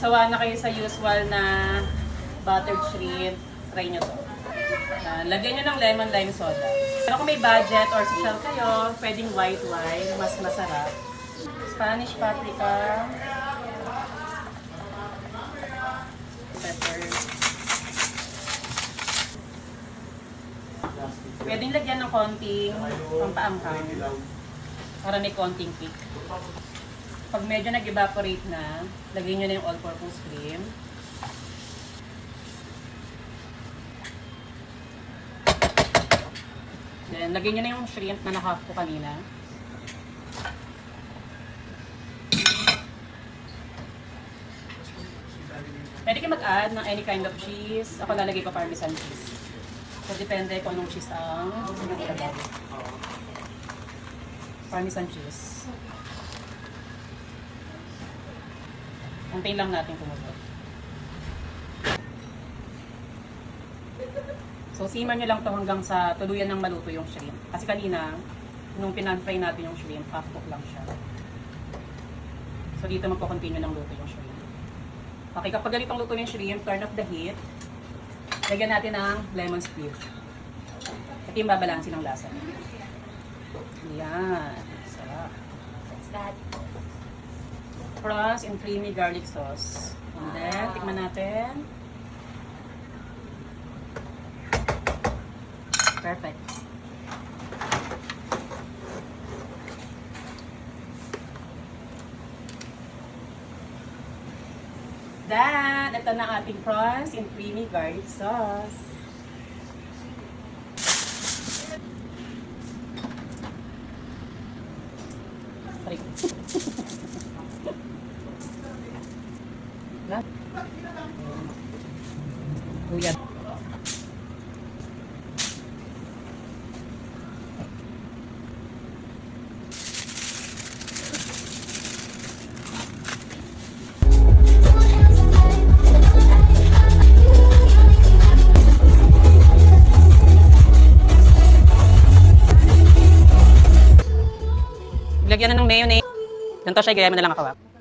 Sawa na kayo sa usual na buttered shrimp, try nyo to. Lagyan nyo ng lemon lime soda. Pero kung may budget or social kayo, pwedeng white wine, mas masarap. Spanish paprika, pepper. Pwedeng lagyan ng konting pampaanghang para may konting kick. Pag medyo nag-evaporate na, lagyan nyo na yung all-purpose cream. Then, lagyan nyo na yung shrimp na na-half ko kanina. Pwede kayo mag-add ng any kind of cheese. Ako lalagay pa parmesan cheese. So, depende kung anong cheese ang ilagay. Parmesan cheese. Antayin lang natin kumulo. So, simmer nyo lang to hanggang sa tuluyan ng maluto yung shrimp. Kasi kanina, nung pinag-fry natin yung shrimp, half cook lang siya. So, dito magpo-continue ng luto yung shrimp. Okay, kapag ganitong luto yung shrimp, turn off the heat. Lagyan natin ng lemon squeeze. Ito yung babalansin ng lasa. Yan. Sarap. What's that? Prawns and creamy garlic sauce. And then, tikman natin. Perfect. Then, ito na ating prawns and creamy garlic sauce. Sorry. Uyad. Lagyan na ng mayonnaise. Ganito siya, gaya mo na lang ako.